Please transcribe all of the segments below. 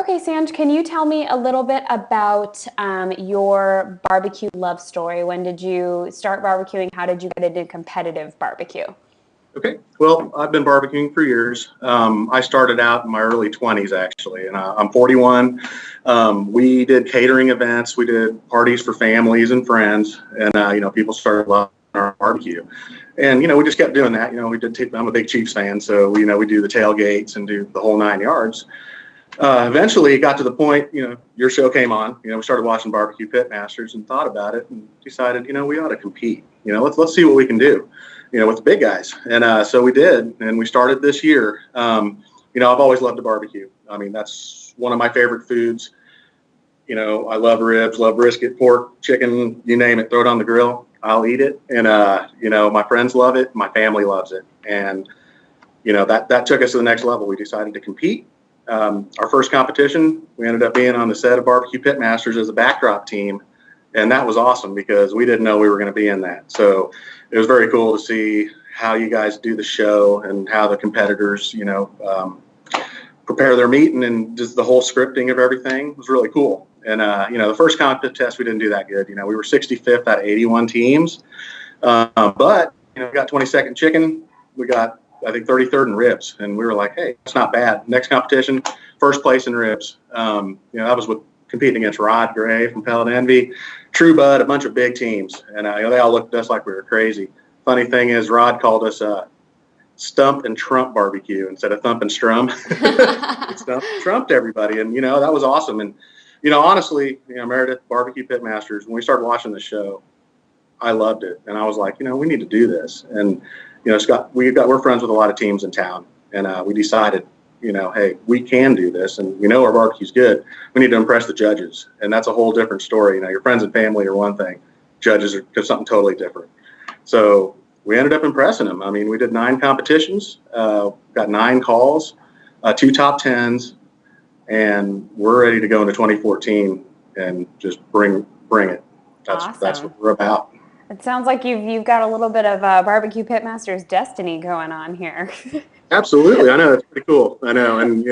Okay, Sanj, can you tell me a little bit about your barbecue love story? When did you start barbecuing? How did you get into competitive barbecue? Okay. Well, I've been barbecuing for years. I started out in my early 20s, actually, and I'm 41. We did catering events. We did parties for families and friends, and, people started loving our barbecue. And, we just kept doing that. I'm a big Chiefs fan, so, we do the tailgates and do the whole 9 yards. Eventually, it got to the point, your show came on. We started watching BBQ Pitmasters and thought about it and decided, we ought to compete. Let's see what we can do, with the big guys. And so we did, and we started this year. I've always loved to barbecue. I mean, that's one of my favorite foods. I love ribs, love brisket, pork, chicken, you name it, throw it on the grill. I'll eat it. And, my friends love it. My family loves it. And, that took us to the next level. We decided to compete. Our first competition, we ended up being on the set of BBQ Pitmasters as a backdrop team. And that was awesome because we didn't know we were going to be in that. So it was very cool to see how you guys do the show and how the competitors, prepare their meat and just the whole scripting of everything was really cool. And, the first contest, we didn't do that good. We were 65th out of 81 teams. But, we got 22nd chicken. We got, I think, 33rd in ribs. And we were like, hey, that's not bad. Next competition, first place in ribs. That was with competing against Rod Gray from Pellet Envy, True Bud, a bunch of big teams. And they all looked at us like we were crazy. Funny thing is, Rod called us Stump and Trump barbecue instead of Thump and Strum. Trumped everybody. And, that was awesome. And, honestly, Meredith, BBQ Pitmasters, when we started watching the show, I loved it. And I was like, we need to do this. And, Scott, we're friends with a lot of teams in town. And we decided, hey, we can do this. And our barbecue's good. We need to impress the judges. And that's a whole different story. Your friends and family are one thing. Judges are something totally different. So we ended up impressing them. I mean, we did 9 competitions, got 9 calls, 2 top 10s, and we're ready to go into 2014 and just bring it. That's what we're about. It sounds like you've got a little bit of BBQ Pitmasters destiny going on here. Absolutely, I know, it's pretty cool. I know, and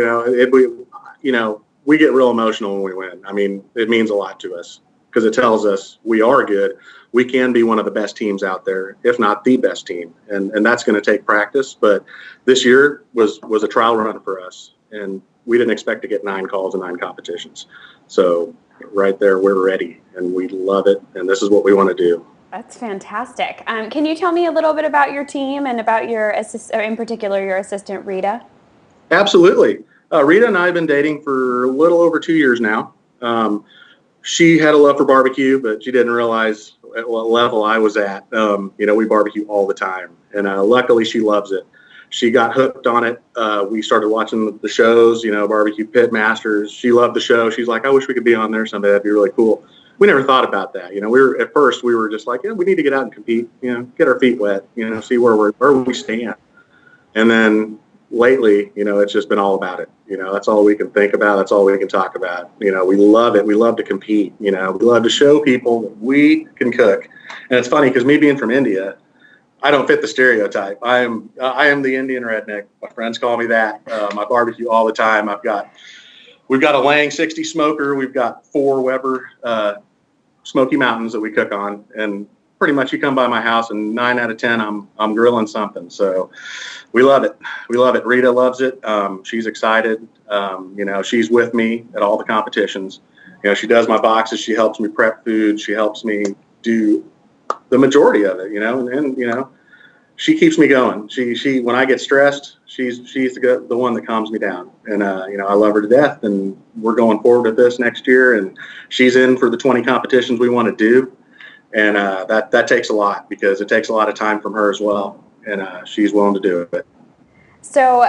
we get real emotional when we win. I mean, it means a lot to us because it tells us we are good. We can be one of the best teams out there, if not the best team, and that's going to take practice. But this year was a trial run for us, and we didn't expect to get 9 calls and 9 competitions. So right there, we're ready, and we love it, and this is what we want to do. That's fantastic. Can you tell me a little bit about your team and about your in particular your assistant Rita? Absolutely. Rita and I have been dating for a little over 2 years now. She had a love for barbecue, but she didn't realize at what level I was at. We barbecue all the time, and luckily she loves it. She got hooked on it. We started watching the shows, BBQ Pitmasters. She loved the show. She's like, I wish we could be on there someday. That'd be really cool. We never thought about that. At first we were just like, we need to get out and compete, get our feet wet, see where we stand. And then lately, it's just been all about it. That's all we can think about. That's all we can talk about. We love it. We love to compete. We love to show people that we can cook. And it's funny because me being from India, I don't fit the stereotype. I am the Indian redneck. My friends call me that. I barbecue all the time. We've got a Lang 60 smoker. We've got 4 Weber Smoky Mountains that we cook on, and pretty much you come by my house and 9 out of 10 I'm grilling something. So we love it. Rita loves it. She's excited. She's with me at all the competitions. She does my boxes. She helps me prep food. She helps me do the majority of it. And she keeps me going. She when I get stressed, she's the one that calms me down. And I love her to death. And we're going forward with this next year. And she's in for the 20 competitions we want to do. And that takes a lot because it takes a lot of time from her as well. And she's willing to do it. So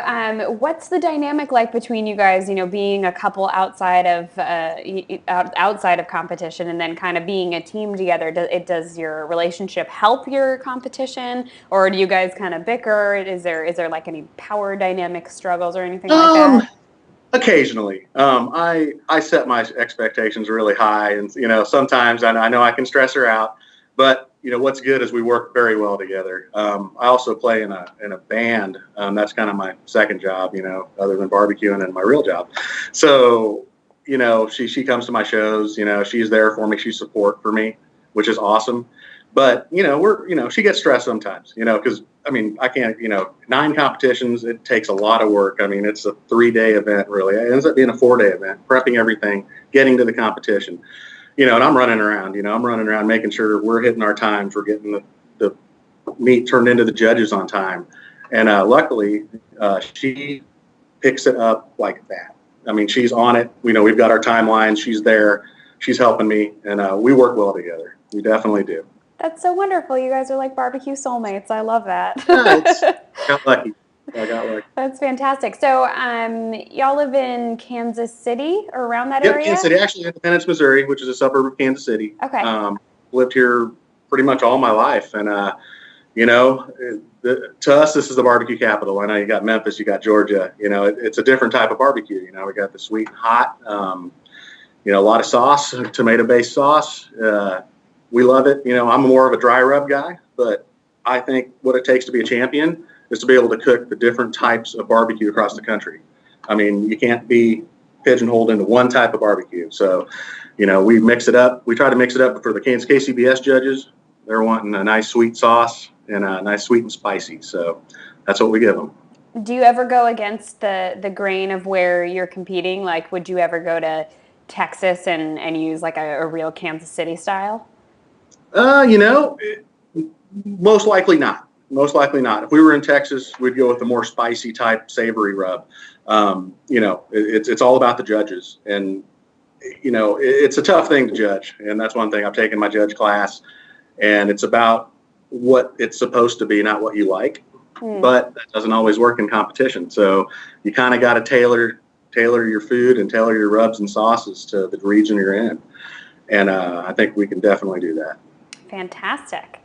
what's the dynamic like between you guys, being a couple outside of competition and then kind of being a team together? Does your relationship help your competition, or do you guys kind of bicker? Is there like any power dynamic struggles or anything like that? Occasionally. I set my expectations really high, and sometimes I know I can stress her out, but what's good is we work very well together. I also play in a band. That's kind of my second job, other than barbecuing and my real job. So, you know, she comes to my shows, you know, she's there for me. She's support for me, which is awesome. But, you know, she gets stressed sometimes, you know, because, I mean, I can't, you know, 9 competitions, it takes a lot of work. I mean, it's a 3-day event, really. It ends up being a 4-day event, prepping everything, getting to the competition, you know, and I'm running around making sure we're hitting our times, we're getting the meat turned into the judges on time. And luckily, she picks it up like that. I mean, she's on it. You know, we've got our timelines. She's there. She's helping me, and we work well together. We definitely do. That's so wonderful. You guys are like barbecue soulmates. I love that. Yeah, got lucky. I got lucky. That's fantastic. So, y'all live in Kansas City or around that Yep, area? Kansas City, actually Independence, Missouri, which is a suburb of Kansas City. Okay. Lived here pretty much all my life, and you know, to us, this is the barbecue capital. I know you got Memphis, you got Georgia. You know, it's a different type of barbecue. You know, we got the sweet and hot. You know, a lot of sauce, tomato-based sauce. We love it. You know, I'm more of a dry rub guy, but I think what it takes to be a champion is to be able to cook the different types of barbecue across the country. I mean, you can't be pigeonholed into one type of barbecue. So, you know, we mix it up. We try to mix it up for the KCBS judges. They're wanting a nice sweet sauce and a nice sweet and spicy. So that's what we give them. Do you ever go against the grain of where you're competing? Like, would you ever go to Texas and use like a real Kansas City style? You know, most likely not. Most likely not. If we were in Texas, we'd go with the more spicy type savory rub. You know, it's all about the judges, and you know, it's a tough thing to judge, and that's one thing. I've taken my judge class, and it's about what it's supposed to be, not what you like. But that doesn't always work in competition. So you kind of got to tailor your food and tailor your rubs and sauces to the region you're in. And I think we can definitely do that. Fantastic.